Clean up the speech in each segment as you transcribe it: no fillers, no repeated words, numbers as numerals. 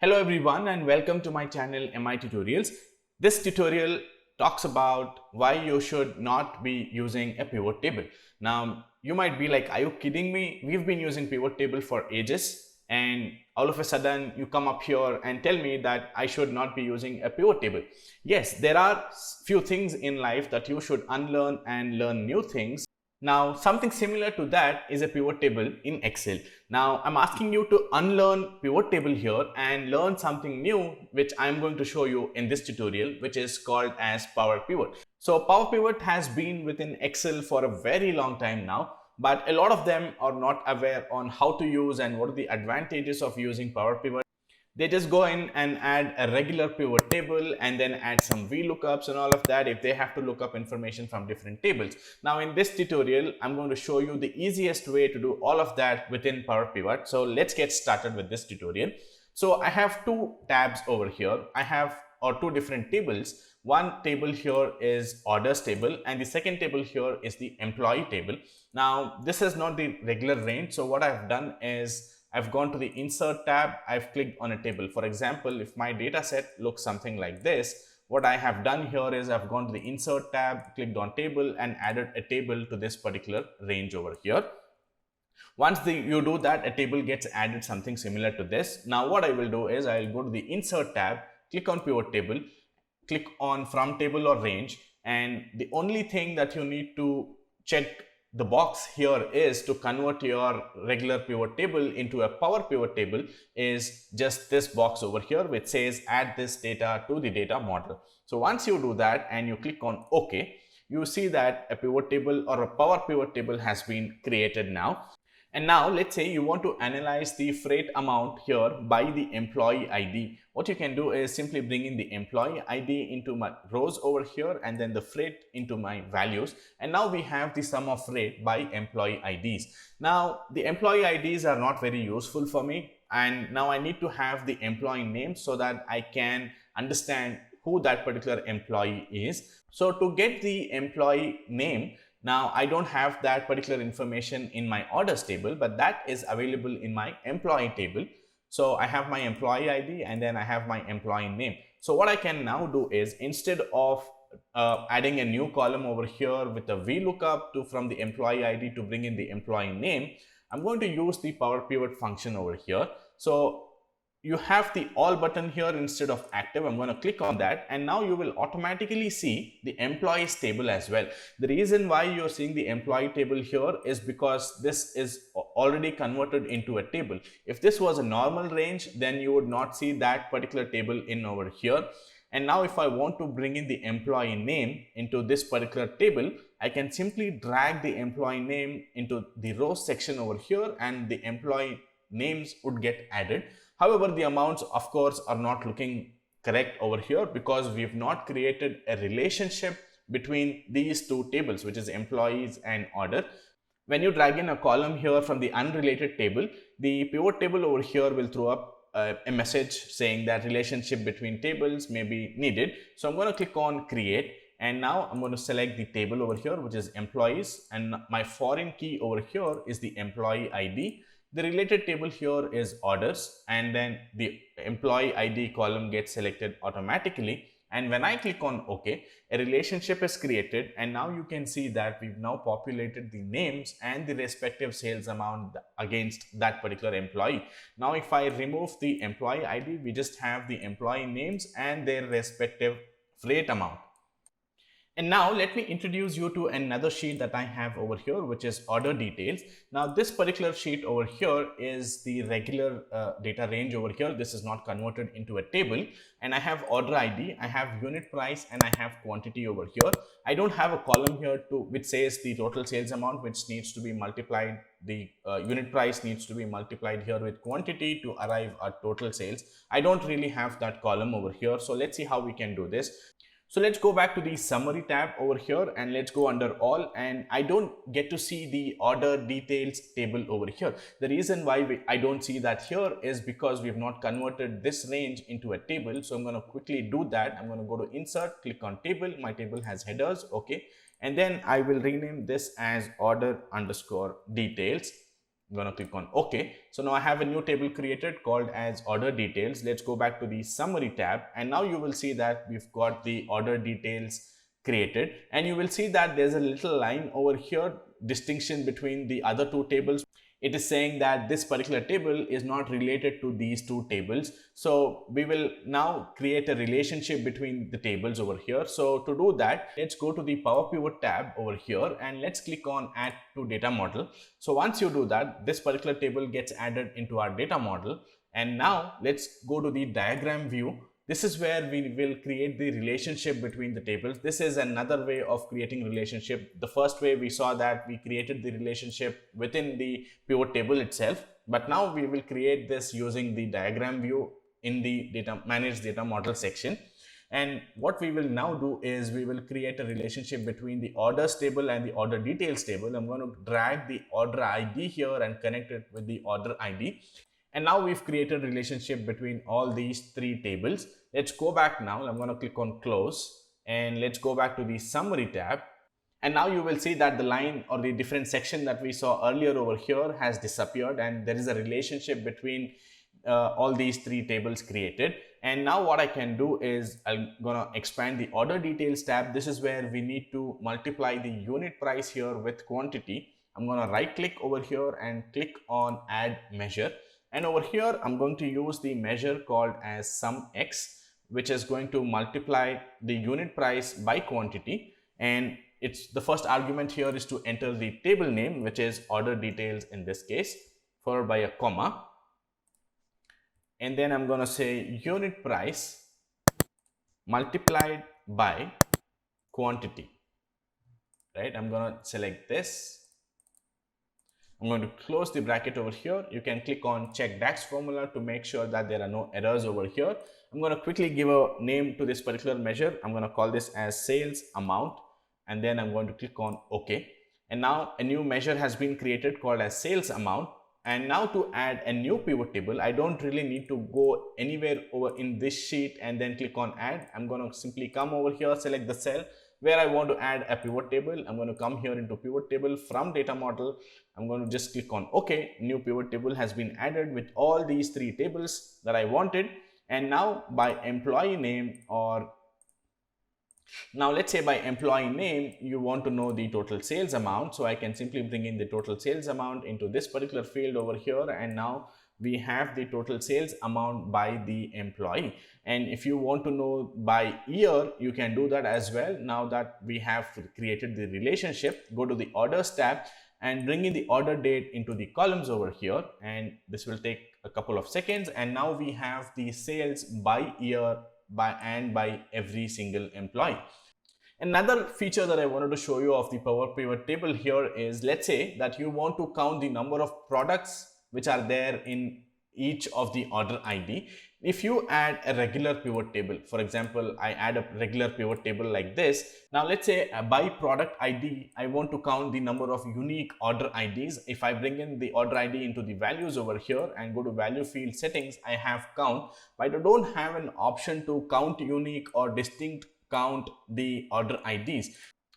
Hello everyone and welcome to my channel MiTutorials. This tutorial talks about why you should not be using a pivot table. Now you might be like, are you kidding me? We've been using pivot table for ages and all of a sudden you come up here and tell me that I should not be using a pivot table. Yes, there are few things in life that you should unlearn and learn new things. Now, something similar to that is a pivot table in Excel. Now, I'm asking you to unlearn pivot table here and learn something new, which I'm going to show you in this tutorial, which is called as Power Pivot. So, Power Pivot has been within Excel for a very long time now, but a lot of them are not aware on how to use and what are the advantages of using Power Pivot. They just go in and add a regular pivot table and then add some VLOOKUPs and all of that if they have to look up information from different tables. Now in this tutorial, I'm going to show you the easiest way to do all of that within Power Pivot. So let's get started with this tutorial. So I have two tabs over here. I have two different tables. One table here is orders table and the second table here is the employee table. Now this is not the regular range. So what I've done is I've gone to the insert tab, I've clicked on a table. For example, if my data set looks something like this, what I have done here is I've gone to the insert tab, clicked on table and added a table to this particular range over here. Once you do that, a table gets added something similar to this. Now what I will do is I'll go to the insert tab, click on pivot table, click on from table or range, and the only thing that you need to check the box here is to convert your regular pivot table into a Power Pivot table is just this box over here which says add this data to the data model. So once you do that and you click on OK, you see that a pivot table or a Power Pivot table has been created now. And now let's say you want to analyze the freight amount here by the employee ID. What you can do is simply bring in the employee ID into my rows over here and then the freight into my values. And now we have the sum of freight by employee IDs. Now the employee IDs are not very useful for me. And now I need to have the employee name so that I can understand who that particular employee is. So to get the employee name, now I don't have that particular information in my orders table, but that is available in my employee table. So I have my employee ID and then I have my employee name. So what I can now do is instead of adding a new column over here with a VLOOKUP from the employee ID to bring in the employee name, I'm going to use the Power Pivot function over here. So you have the all button here instead of active. I'm going to click on that and now you will automatically see the employees table as well. The reason why you're seeing the employee table here is because this is already converted into a table. If this was a normal range, then you would not see that particular table in over here. And now if I want to bring in the employee name into this particular table, I can simply drag the employee name into the row section over here and the employee names would get added. However, the amounts of course are not looking correct over here because we've not created a relationship between these two tables, which is employees and order. When you drag in a column here from the unrelated table, the pivot table over here will throw up a message saying that relationship between tables may be needed. So I'm going to click on create and now I'm going to select the table over here, which is employees, and my foreign key over here is the employee ID. The related table here is orders and then the employee ID column gets selected automatically. And when I click on OK, a relationship is created and now you can see that we've now populated the names and the respective sales amount against that particular employee. Now if I remove the employee ID, we just have the employee names and their respective freight amount. And now let me introduce you to another sheet that I have over here, which is order details. Now this particular sheet over here is the regular data range over here. This is not converted into a table and I have order ID, I have unit price and I have quantity over here. I don't have a column here which says the total sales amount, which needs to be multiplied. The unit price needs to be multiplied here with quantity to arrive at total sales. I don't really have that column over here. So let's see how we can do this. So let's go back to the summary tab over here and let's go under all, and I don't get to see the order details table over here. The reason why I don't see that here is because we have not converted this range into a table. So I'm going to quickly do that. I'm going to go to insert, click on table. My table has headers. Okay. And then I will rename this as order underscore details. I'm going to click on OK. So now I have a new table created called as order details. Let's go back to the summary tab, and now you will see that we've got the order details created, and you will see that there's a little line over here, distinction between the other two tables. It is saying that this particular table is not related to these two tables. So we will now create a relationship between the tables over here. So to do that, let's go to the Power Pivot tab over here and let's click on Add to Data Model. So once you do that, this particular table gets added into our data model. And now let's go to the diagram view. This is where we will create the relationship between the tables. This is another way of creating relationship. The first way we saw that we created the relationship within the pivot table itself, but now we will create this using the diagram view in the manage data model section. And what we will now do is we will create a relationship between the orders table and the order details table. I'm going to drag the order ID here and connect it with the order ID. And now we've created a relationship between all these three tables. Let's go back now. I'm going to click on close and let's go back to the summary tab. And now you will see that the line or the different section that we saw earlier over here has disappeared, and there is a relationship between all these three tables created. And now what I can do is I'm going to expand the order details tab. This is where we need to multiply the unit price here with quantity. I'm going to right click over here and click on add measure. And over here, I'm going to use the measure called as sumX, which is going to multiply the unit price by quantity. And it's the first argument here is to enter the table name, which is order details in this case, followed by a comma. And then I'm going to say unit price multiplied by quantity, right? I'm going to select this. I'm going to close the bracket over here. You can click on check DAX formula to make sure that there are no errors over here. I'm going to quickly give a name to this particular measure. I'm going to call this as sales amount, and then I'm going to click on OK. And now a new measure has been created called as sales amount. And now to add a new pivot table, I don't really need to go anywhere over in this sheet and then click on add. I'm going to simply come over here, select the cell where I want to add a pivot table. I'm going to come here into pivot table from data model. I'm going to just click on OK. New pivot table has been added with all these three tables that I wanted. And now by employee name, or now let's say by employee name, you want to know the total sales amount. So I can simply bring in the total sales amount into this particular field over here. And now we have the total sales amount by the employee. And if you want to know by year, you can do that as well. Now that we have created the relationship, go to the orders tab and bring in the order date into the columns over here. And this will take a couple of seconds. And now we have the sales by year by every single employee. Another feature that I wanted to show you of the Power Pivot table here is, let's say that you want to count the number of products which are there in each of the order ID. If you add a regular pivot table, for example, I add a regular pivot table like this. Now let's say by product ID, I want to count the number of unique order IDs. If I bring in the order ID into the values over here and go to value field settings, I have count, but I don't have an option to count unique or distinct count the order IDs.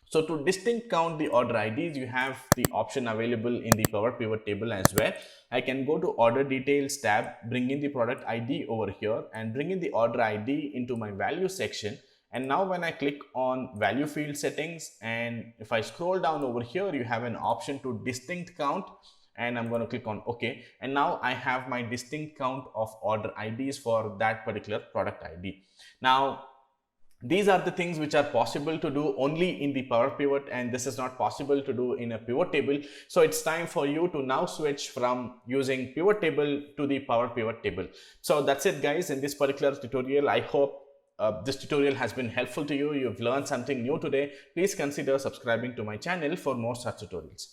So to distinct count the order IDs, you have the option available in the Power Pivot table as well. I can go to order details tab, bring in the product ID over here and bring in the order ID into my value section. And now when I click on value field settings, and if I scroll down over here, you have an option to distinct count, and I'm going to click on OK. And now I have my distinct count of order IDs for that particular product ID. Now, these are the things which are possible to do only in the Power Pivot, and this is not possible to do in a pivot table. So it's time for you to now switch from using pivot table to the Power Pivot table. So that's it guys, in this particular tutorial. I hope this tutorial has been helpful to you. You've learned something new today. Please consider subscribing to my channel for more such tutorials.